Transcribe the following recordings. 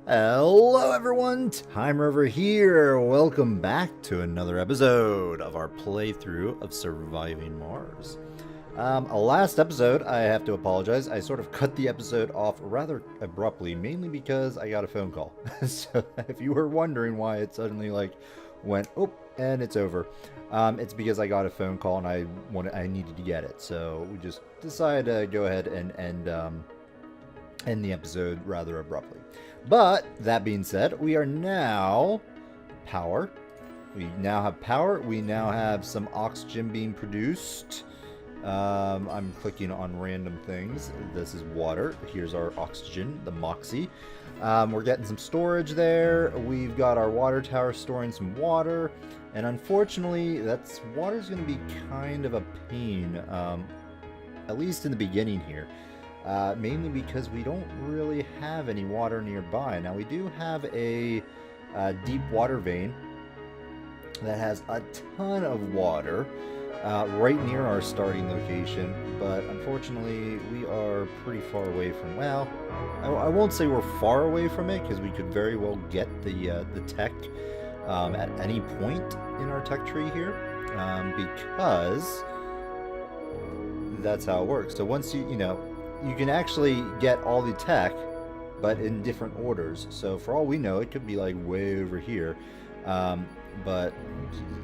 Hello everyone, Tymerover here. Welcome back to another episode of our playthrough of Surviving Mars. Last episode, I have to apologize, I sort of cut the episode off rather abruptly, mainly because I got a phone call. So if you were wondering why it suddenly went, oh, and it's over, it's because I got a phone call and I needed to get it. So we just decided to go ahead and end the episode rather abruptly. But that being said, we are now power. We now have power. We now have some oxygen being produced. I'm clicking on random things. This is water. Here's our oxygen, the Moxie. We're getting some storage there. We've got our water tower storing some water. And unfortunately, water's going to be kind of a pain, at least in the beginning here. Mainly because we don't really have any water nearby. Now we do have a deep water vein that has a ton of water right near our starting location, but unfortunately we are pretty far away from, well, I won't say we're far away from it, because we could very well get the tech at any point in our tech tree here, because that's how it works. So once you can actually get all the tech, but in different orders. So for all we know, it could be like way over here. But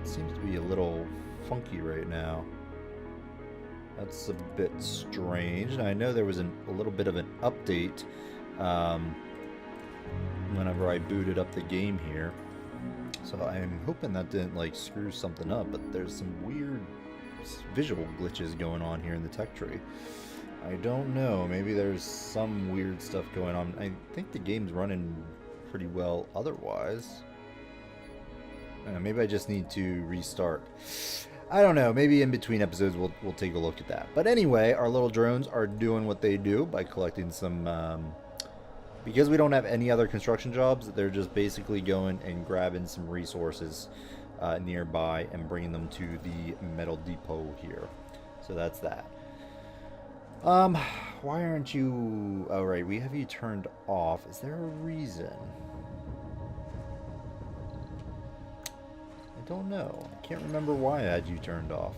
it seems to be a little funky right now. That's a bit strange. And I know there was a little bit of an update whenever I booted up the game here. So I'm hoping that didn't screw something up, but there's some weird visual glitches going on here in the tech tree. I don't know, maybe there's some weird stuff going on. I think the game's running pretty well otherwise. Maybe I just need to restart. I don't know, maybe in between episodes we'll take a look at that. But anyway, our little drones are doing what they do by collecting some... because we don't have any other construction jobs, they're just basically going and grabbing some resources nearby and bringing them to the metal depot here. So that's that. Why aren't you... Oh, right, we have you turned off. Is there a reason? I don't know. I can't remember why I had you turned off.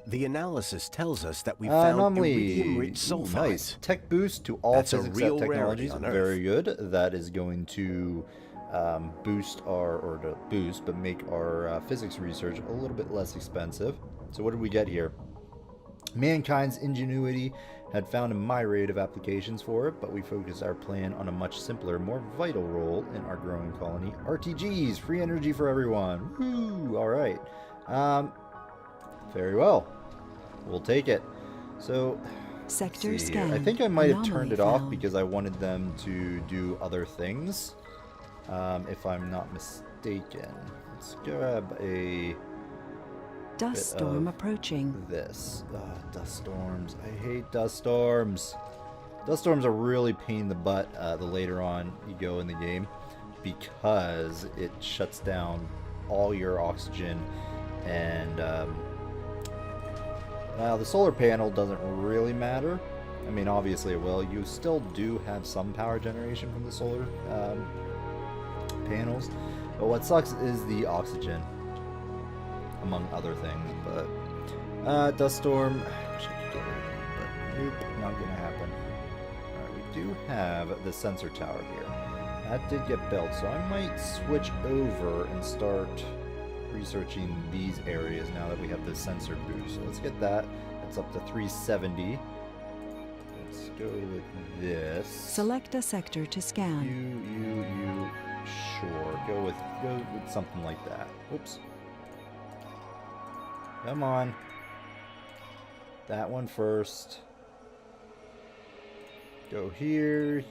The analysis tells us that we found iridium-rich sulfides. Nice. Tech boost to all physics technologies. Very good. That is going to make our physics research a little bit less expensive. So what did we get here? Mankind's ingenuity had found a myriad of applications for it, but we focused our plan on a much simpler, more vital role in our growing colony. RTGs, free energy for everyone. Woo! Alright. Very well. We'll take it. So, sector scan. I think I might have turned it off because I wanted them to do other things, if I'm not mistaken. Let's grab a... Dust storm approaching. This. Dust storms. I hate dust storms. Dust storms are really pain in the butt the later on you go in the game, because it shuts down all your oxygen, and well, the solar panel doesn't really matter. I mean, obviously it will. You still do have some power generation from the solar panels, but what sucks is the oxygen, among other things. But dust storm, I wish I could get rid of it, but nope, not gonna happen. Alright, we do have the sensor tower here. That did get built, so I might switch over and start researching these areas now that we have the sensor boost. So let's get that. It's up to 370. Let's go with this. Select a sector to scan. You. Sure. Go with something like that. Oops. Come on. That one first. Go here,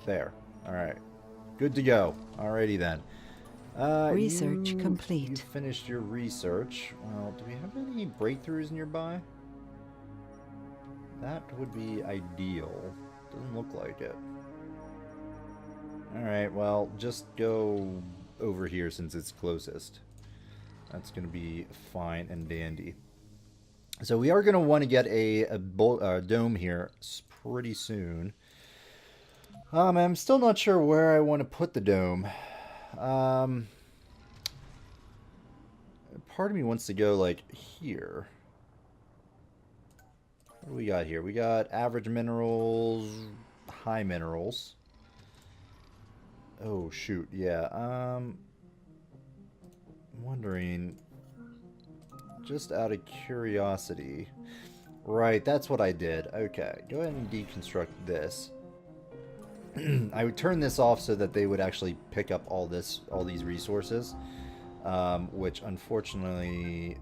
there. Alright. Good to go. Alrighty then. Research complete. You finished your research. Well, do we have any breakthroughs nearby? That would be ideal. Doesn't look like it. Alright, well, just go over here since it's closest. That's going to be fine and dandy. So we are going to want to get a dome here pretty soon. I'm still not sure where I want to put the dome. Part of me wants to go, like, here. What do we got here? We got average minerals, high minerals. Oh, shoot, yeah. I'm wondering, just out of curiosity. Right, that's what I did. Okay, go ahead and deconstruct this. I would turn this off so that they would actually pick up all these resources, which unfortunately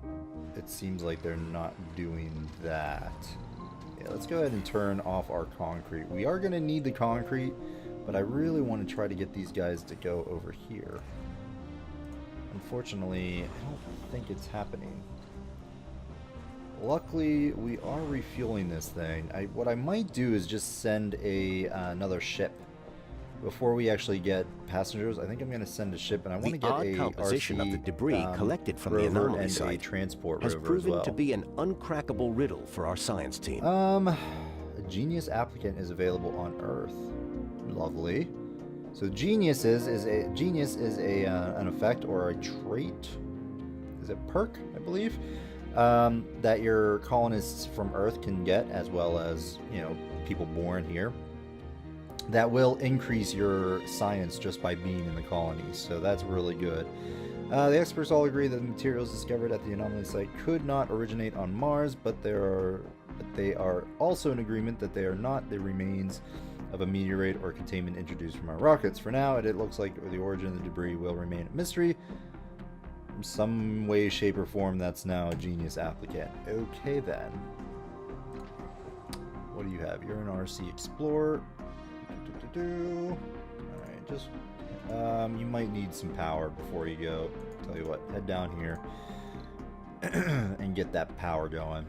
it seems like they're not doing that. Yeah, let's go ahead and turn off our concrete. We are going to need the concrete, but I really want to try to get these guys to go over here. Unfortunately, I don't think it's happening. Luckily, we are refueling this thing. What I might do is just send another ship before we actually get passengers. I think I'm going to send a ship, and I want to get a composition RC, of the debris collected from the rover anomaly and site a transport has rover proven as well. to be an uncrackable riddle for our science team. A genius applicant is available on Earth. Lovely. So genius is an effect or a trait. Is it perk? I believe. That your colonists from Earth can get, as well as, you know, people born here, that will increase your science just by being in the colonies. So that's really good. The experts all agree that the materials discovered at the anomaly site could not originate on Mars, but they are also in agreement that they are not the remains of a meteorite or containment introduced from our rockets. For now, it looks like the origin of the debris will remain a mystery. Some way, shape, or form, that's now a genius applicant. Okay, then. What do you have? You're an RC Explorer. Alright, just... you might need some power before you go. Tell you what, head down here and get that power going.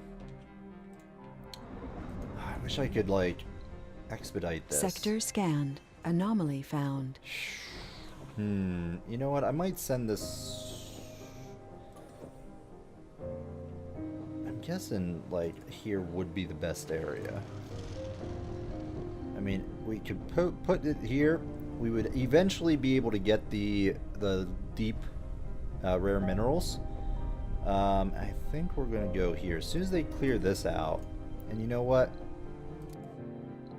I wish I could, like, expedite this. Sector scanned. Anomaly found. You know what? I might send this... I'm guessing, like, here would be the best area. I mean, we could put it here. We would eventually be able to get the deep rare minerals. I think we're going to go here. As soon as they clear this out, and you know what?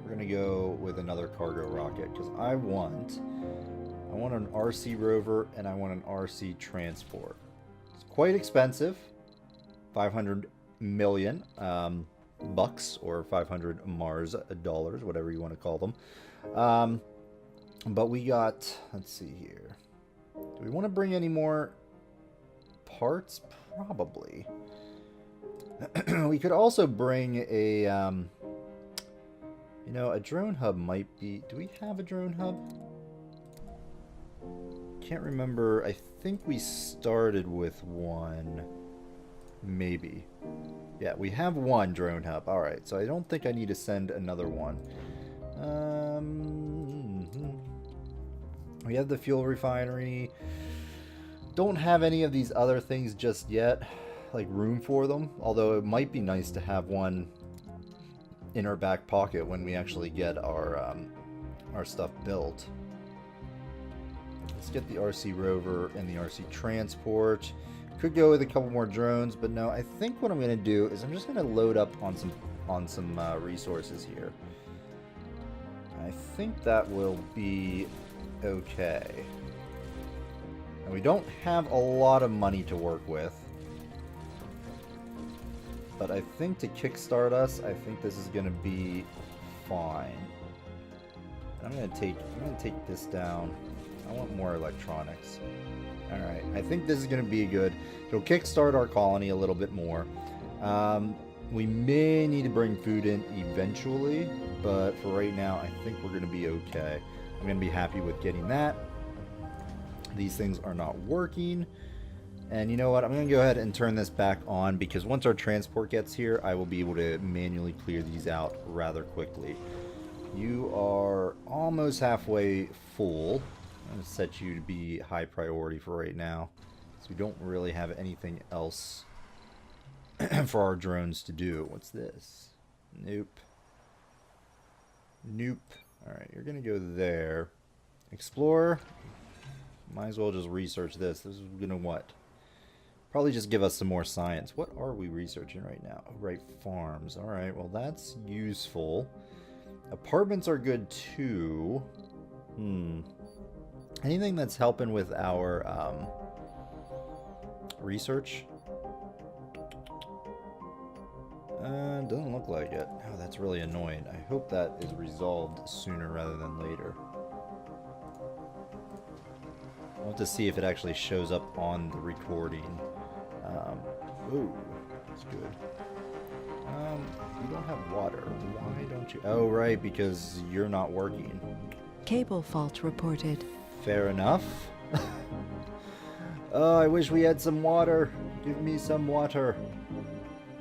We're going to go with another cargo rocket, because I want an RC rover and I want an RC transport. It's quite expensive. 500 million bucks, or 500 Mars dollars, whatever you want to call them. But we got, let's see here. Do we want to bring any more parts? Probably. We could also bring a, you know, a drone hub might be... Do we have a drone hub? Can't remember. I think we started with one. Maybe. Yeah, we have one drone hub. Alright, so I don't think I need to send another one. We have the fuel refinery. Don't have any of these other things just yet, like room for them. Although it might be nice to have one in our back pocket when we actually get our stuff built. Let's get the RC rover and the RC transport. Could go with a couple more drones, but no, I think what I'm going to do is I'm just going to load up on some resources here. I think that will be okay. And we don't have a lot of money to work with, but I think to kickstart us, I think this is going to be fine. I'm going to take this down. I want more electronics. Alright, I think this is going to be good. It'll kickstart our colony a little bit more. We may need to bring food in eventually, but for right now, I think we're going to be okay. I'm going to be happy with getting that. These things are not working. And you know what? I'm going to go ahead and turn this back on, because once our transport gets here, I will be able to manually clear these out rather quickly. You are almost halfway full. I'm going to set you to be high priority for right now, so we don't really have anything else for our drones to do. What's this? Nope. Nope. Alright, you're gonna go there. Explore. Might as well just research this. This is gonna what? Probably just give us some more science. What are we researching right now? Oh, right, farms. Alright, well that's useful. Apartments are good too. Anything that's helping with our research? Doesn't look like it. Oh, that's really annoying. I hope that is resolved sooner rather than later. I'll have to see if it actually shows up on the recording. Ooh, that's good. You don't have water. Why don't you? Oh, right, because you're not working. Cable fault reported. Fair enough. Oh, I wish we had some water. Give me some water.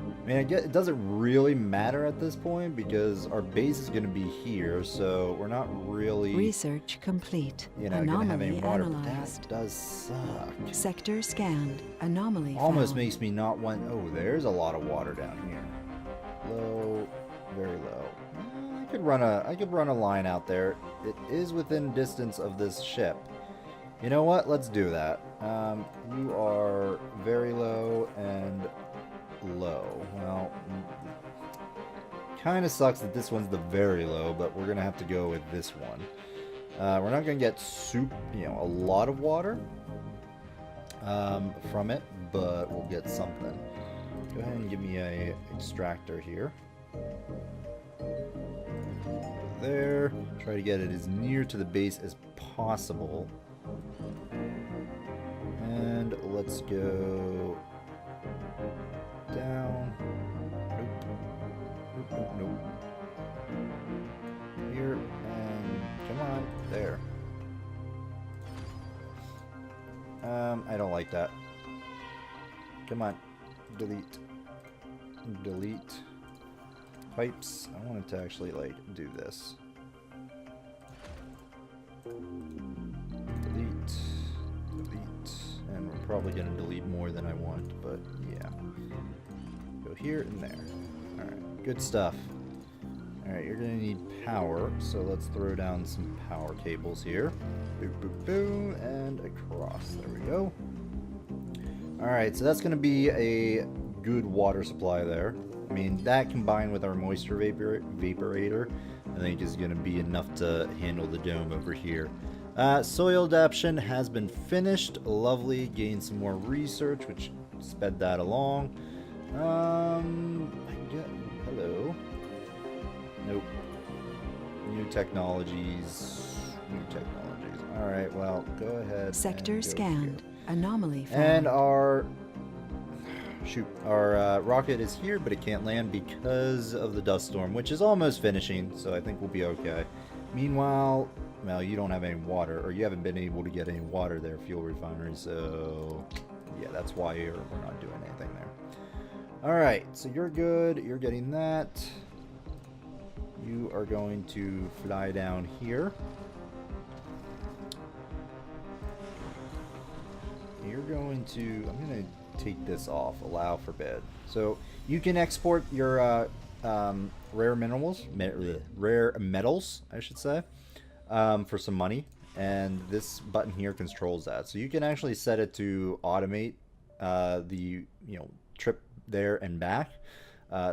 I mean, I guess it doesn't really matter at this point because our base is going to be here, so we're not really... Research complete. You know, going to have any water. Analyzed. That does suck. Sector scanned. Anomaly Almost found. makes me not want... Oh, there's a lot of water down here. Low, very low. I could run a line out there. It is within distance of this ship. You know what? Let's do that. You are very low and low. Well, kind of sucks that this one's the very low, but we're gonna have to go with this one. We're not gonna get a lot of water from it, but we'll get something. Go ahead and give me a extractor here. There. Try to get it as near to the base as possible. And let's go down. Nope. Here, and come on. There. I don't like that. Come on. Delete. Pipes. I wanted to actually, like, do this. Delete. And we're probably going to delete more than I want, but yeah. Go here and there. Alright, good stuff. Alright, you're going to need power, so let's throw down some power cables here. Boop, and across. There we go. Alright, so that's going to be a good water supply there. I mean, that combined with our moisture vaporator, I think is going to be enough to handle the dome over here. Soil adaptation has been finished. Lovely. Gained some more research, which sped that along. Hello. Nope. New technologies. Alright, well, go ahead. Sector scanned. Anomaly found. And our rocket is here, but it can't land because of the dust storm, which is almost finishing, so I think we'll be okay. Meanwhile, well, you don't have any water, or you haven't been able to get any water there, fuel refinery, so yeah, that's why we're not doing anything there. Alright, so you're good, you're getting that. You are going to fly down here. You're going to, I'm going to take this off, allow forbid. So you can export your rare metals, I should say, for some money, and this button here controls that. So you can actually set it to automate the trip there and back.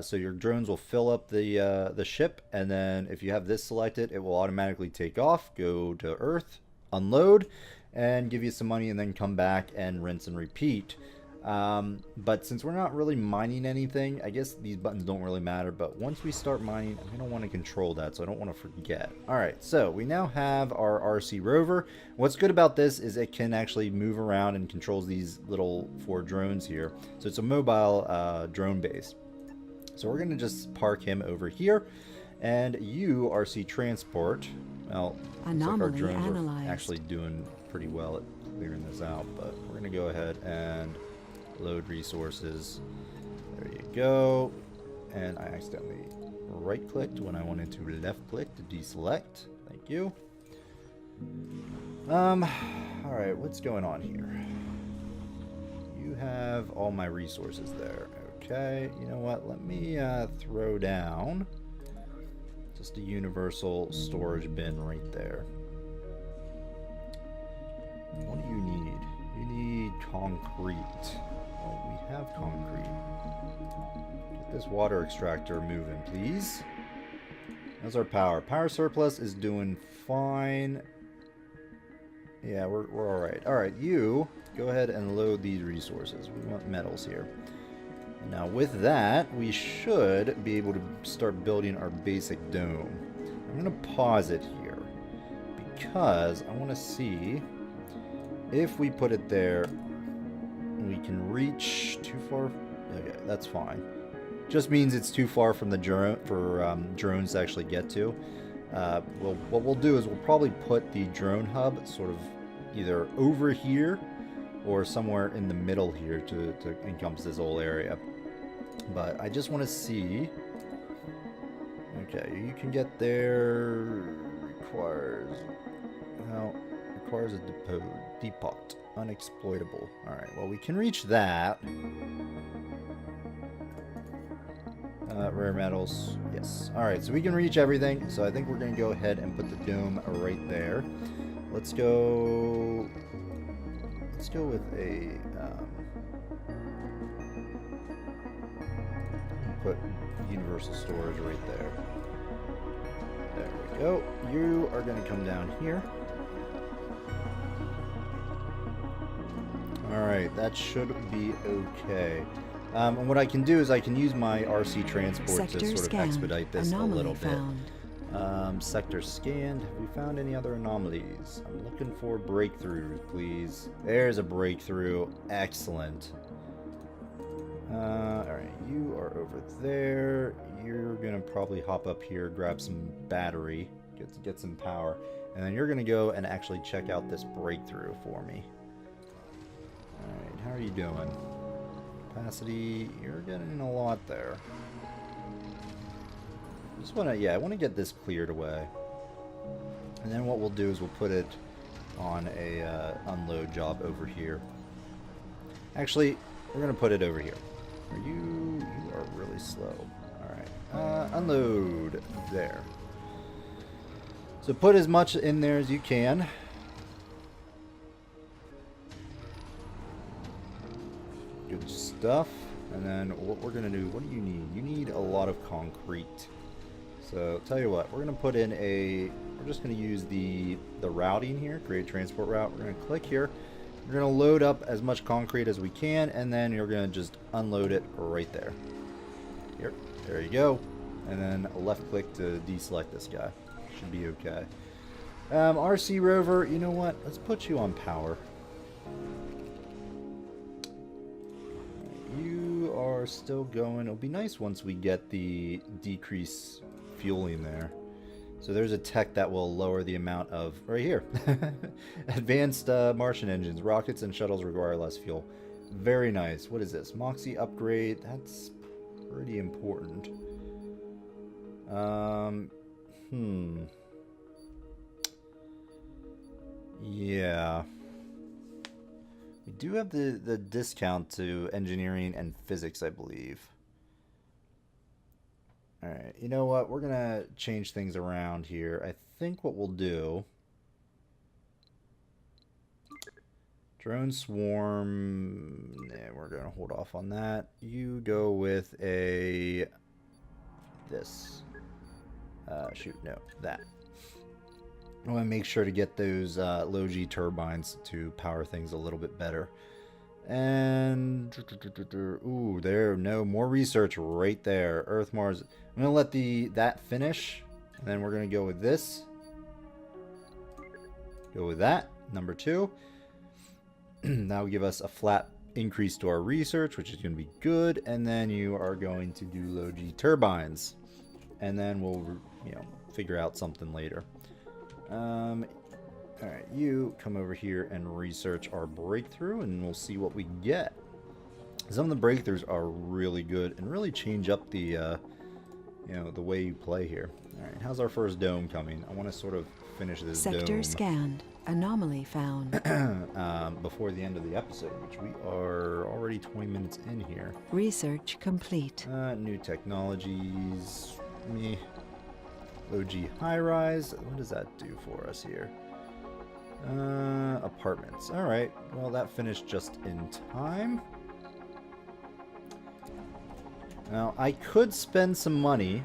So your drones will fill up the ship, and then if you have this selected, it will automatically take off, go to Earth, unload, and give you some money, and then come back and rinse and repeat. But since we're not really mining anything, I guess these buttons don't really matter, but once we start mining, I'm going to want to control that, so I don't want to forget. Alright, so we now have our RC rover. What's good about this is it can actually move around and controls these little 4 drones here. So it's a mobile drone base. So we're going to just park him over here, and you, RC transport, well, looks like our drones are actually doing pretty well at clearing this out, but we're going to go ahead and load resources. There you go. And I accidentally right clicked when I wanted to left click to deselect. Thank you. Alright, what's going on here? You have all my resources there. Okay, you know what? Let me throw down, to Just a universal storage bin right there. What do you need? You need concrete. Well, we have concrete. Get this water extractor moving, please. How's our power? Power surplus is doing fine. Yeah, we're alright. Alright, you go ahead and load these resources. We want metals here. Now with that, we should be able to start building our basic dome. I'm going to pause it here because I want to see if we put it there, we can reach too far. Okay, that's fine. Just means it's too far from the drone for drones to actually get to. Well, what we'll do is we'll probably put the drone hub sort of either over here or somewhere in the middle here to encompass this whole area. But I just want to see. Okay, you can get there. Requires a depot. Unexploitable. Alright, well, we can reach that. Rare metals. Yes. Alright, so we can reach everything. So I think we're going to go ahead and put the dome right there. Let's go with a put universal storage right there. There we go. You are going to come down here. Alright, that should be okay. And what I can do is I can use my RC transport Sector to sort of scanned. expedite this Anomaly a little found. bit. Sector scanned. Have we found any other anomalies? I'm looking for breakthroughs, please. There's a breakthrough. Excellent. Alright, you are over there. You're going to probably hop up here, grab some battery, get some power, and then you're going to go and actually check out this breakthrough for me. Alright, how are you doing? Capacity, you're getting a lot there. Just want to, yeah, I want to get this cleared away. And then what we'll do is we'll put it on a unload job over here. Actually, we're going to put it over here. You are really slow. Alright, unload there. So put as much in there as you can. Good stuff. And then what we're going to do, what do you need? You need a lot of concrete. So tell you what, we're going to put in we're just going to use the routing here, create a transport route. We're going to click here. We're going to load up as much concrete as we can, and then you're going to just unload it right there. Here, there you go. And then left click to deselect this guy. Should be okay. RC rover, you know what? Let's put you on power. You are still going. It'll be nice once we get the decrease fueling there. So there's a tech that will lower the amount of, right here, advanced Martian engines. Rockets and shuttles require less fuel. Very nice. What is this? Moxie upgrade. That's pretty important. Yeah. We do have the discount to engineering and physics, I believe. Alright, you know what? We're going to change things around here. I think what we'll do... Drone swarm... Nah, we're going to hold off on that. You go with a... This. Shoot, no, that. I want to make sure to get those low-G turbines to power things a little bit better. And... Ooh, there, no, more research right there. Earth, Mars... I'm going to let that finish, and then we're going to go with this. Go with that, number 2. That'll give us a flat increase to our research, which is going to be good, and then you are going to do low-G turbines. And then we'll, figure out something later. Alright, you come over here and research our breakthrough, and we'll see what we get. Some of the breakthroughs are really good and really change up the the way you play here. Alright, how's our first dome coming? I want to sort of finish this Sector dome. scanned. Anomaly found. Before the end of the episode, which we are already 20 minutes in here. Research complete. New technologies. Me. OG high-rise. What does that do for us here? Apartments. Alright, well that finished just in time. Now, I could spend some money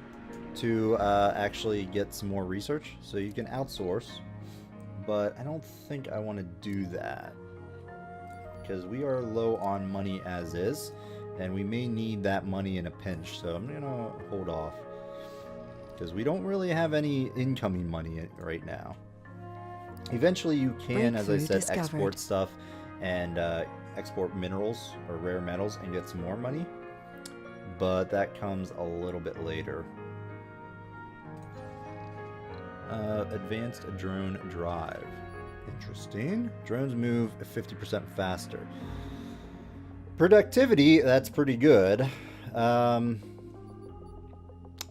to actually get some more research, so you can outsource, but I don't think I want to do that, because we are low on money as is, and we may need that money in a pinch, so I'm going to hold off, because we don't really have any incoming money right now. Eventually you can, as I said, export stuff and export minerals or rare metals and get some more money, but that comes a little bit later. Advanced drone drive. Interesting. Drones move 50% faster. Productivity, that's pretty good. I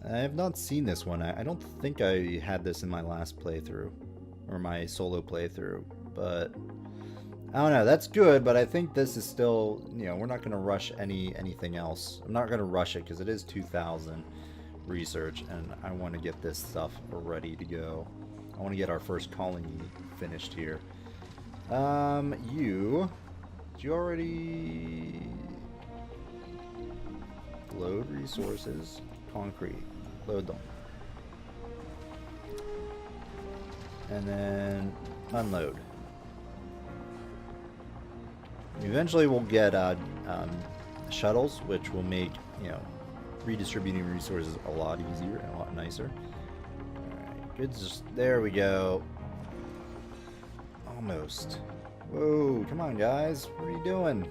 have not seen this one. I don't think I had this in my last playthrough, or my solo playthrough, but I don't know. That's good, but I think this is still, you know, we're not going to rush anything else. I'm not going to rush it because it is 2,000 research, and I want to get this stuff ready to go. I want to get our first colony finished here. Did you already load resources? Concrete. Load them. And then unload. Eventually we'll get shuttles, which will make, you know, redistributing resources a lot easier and a lot nicer. Alright, good. There we go. Almost. Whoa, come on guys. What are you doing?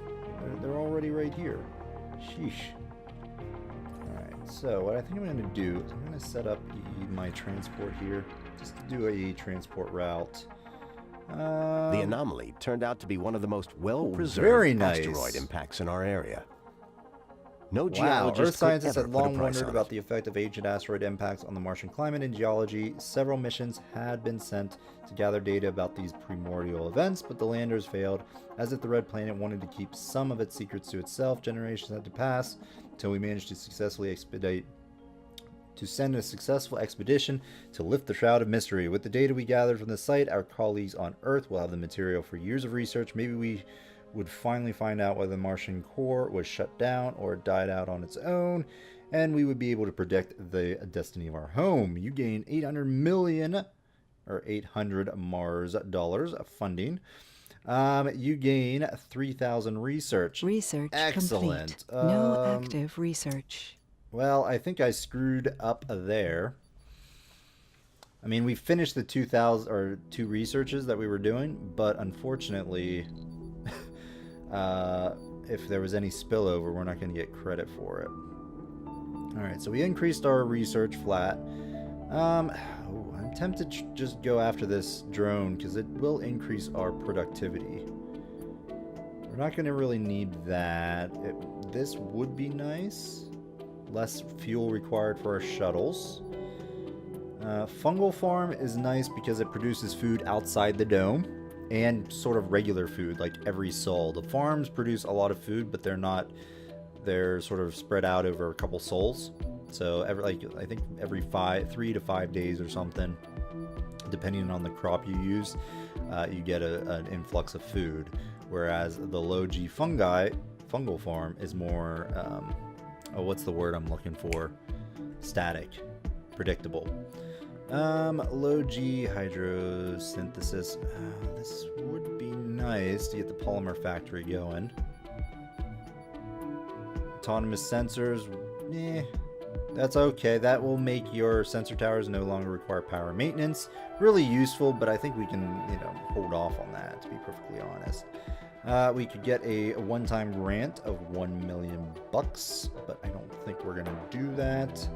They're already right here. Sheesh. Alright, so what I think I'm going to do is I'm going to set up my transport here. Just to do a transport route. The anomaly turned out to be one of the most well-preserved asteroid impacts in our area. No geologist Earth scientists could had ever put a long price wondered on about it. the effect of ancient asteroid impacts on the Martian climate and geology. Several missions had been sent to gather data about these primordial events, but the landers failed. As if the Red Planet wanted to keep some of its secrets to itself, generations had to pass until we managed to send a successful expedition to lift the shroud of mystery. With the data we gathered from the site, our colleagues on Earth will have the material for years of research. Maybe we would finally find out whether the Martian core was shut down or died out on its own, and we would be able to predict the destiny of our home. You gain 800 million, or 800 Mars dollars of funding. You gain 3,000 research. Research Excellent. complete. No active research. Well, I think I screwed up there. I mean, we finished the 2,000 or 2 researches that we were doing, but unfortunately, if there was any spillover, we're not going to get credit for it. Alright, so we increased our research flat. I'm tempted to just go after this drone because it will increase our productivity. We're not going to really need that. This would be nice. Less fuel required for our shuttles. Fungal farm is nice because it produces food outside the dome and sort of regular food, like every sol. The farms produce a lot of food, but they're sort of spread out over a couple sols. So I think every 3 to 5 days or something, depending on the crop you use, you get an influx of food. Whereas the low G fungal farm is more what's the word I'm looking for? Static. Predictable. Low G hydrosynthesis. This would be nice to get the polymer factory going. Autonomous sensors. That's okay. That will make your sensor towers no longer require power maintenance. Really useful, but I think we can, hold off on that, to be perfectly honest. We could get a one-time grant of $1 million, but I don't think we're gonna do that.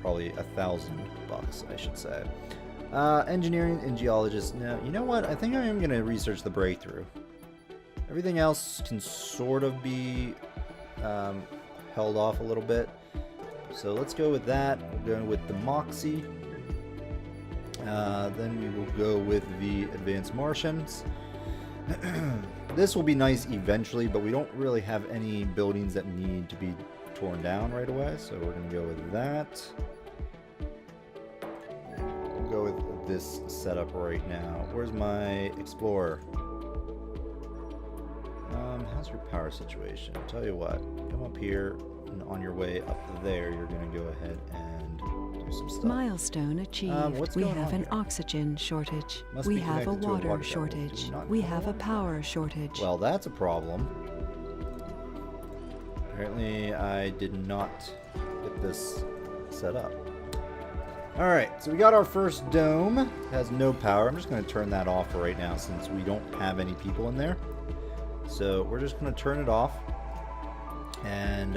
Probably $1,000, I should say. Engineering and geologist. Now, you know what? I think I am gonna research the breakthrough. Everything else can sort of be held off a little bit. So let's go with that. We'll go with the Moxie. Then we will go with the Advanced Martians. This will be nice eventually, but we don't really have any buildings that need to be torn down right away, so we're going to go with that. this set up right now. Where's my explorer? How's your power situation? Tell you what, come up here, and on your way up there, you're going to go ahead and do some stuff. Milestone achieved. We have an here? oxygen shortage. Must We be have a connected to water tower. shortage. Do not We know have a that? power shortage. Well, that's a problem. Apparently, I did not get this set up. Alright, so we got our first dome. It has no power. I'm just going to turn that off right now since we don't have any people in there. So we're just going to turn it off and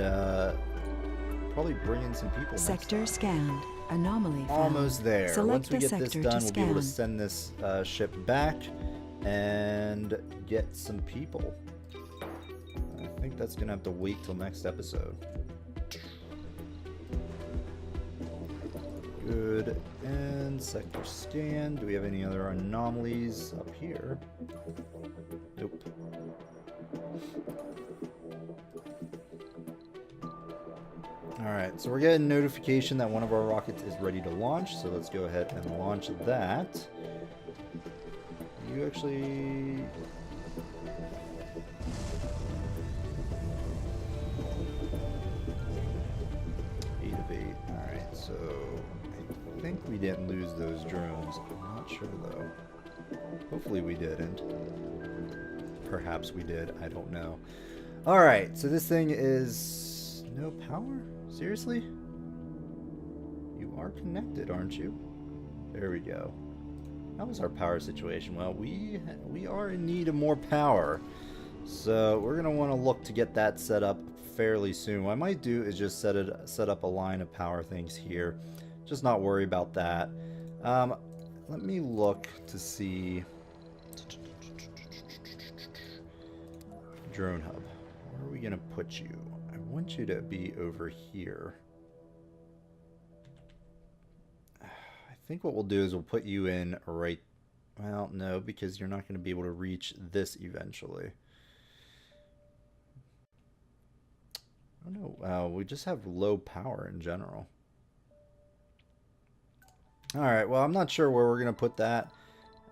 probably bring in some people Sector next time. scanned. Anomaly found. Almost there. Select Once we the get this sector done, to we'll be able to scan. send this ship back and get some people. I think that's going to have to wait till next episode. Good. And sector scan. Do we have any other anomalies up here? Nope. Alright, so we're getting notification that one of our rockets is ready to launch, so let's go ahead and launch that. You actually... Alright, so I think we didn't lose those drones. I'm not sure though. Hopefully we didn't. Perhaps we did, I don't know. Alright, so this thing is no power? Seriously? You are connected, aren't you? There we go. How was our power situation? Well, we are in need of more power. So we're going to want to look to get that set up fairly soon. What I might do is just set up a line of power things here. Just not worry about that. Let me look to see... Drone hub. Where are we going to put you? I want you to be over here. I think what we'll do is we'll put you in right... Well, no, because you're not going to be able to reach this eventually. I don't know. We just have low power in general. Alright, well, I'm not sure where we're going to put that.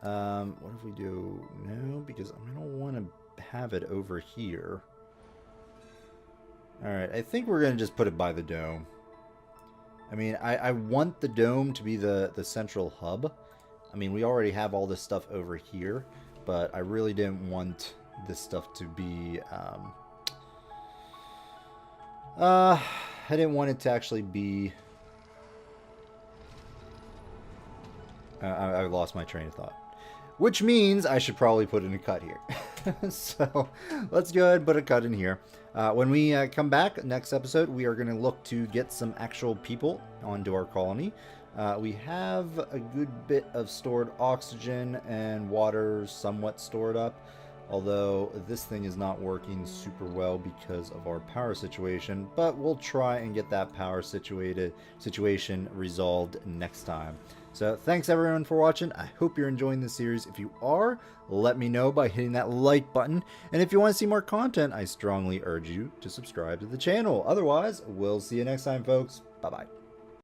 What if we do... No, because I don't want to have it over here. Alright, I think we're going to just put it by the dome. I mean, I want the dome to be the central hub. I mean, we already have all this stuff over here, but I really didn't want this stuff to be... I didn't want it to actually be... I lost my train of thought. Which means I should probably put in a cut here. So let's go ahead and put a cut in here. When we come back next episode, we are going to look to get some actual people onto our colony. We have a good bit of stored oxygen and water somewhat stored up. Although this thing is not working super well because of our power situation. But we'll try and get that power situation resolved next time. So thanks everyone for watching. I hope you're enjoying this series. If you are, let me know by hitting that like button. And if you want to see more content, I strongly urge you to subscribe to the channel. Otherwise, we'll see you next time, folks. Bye-bye.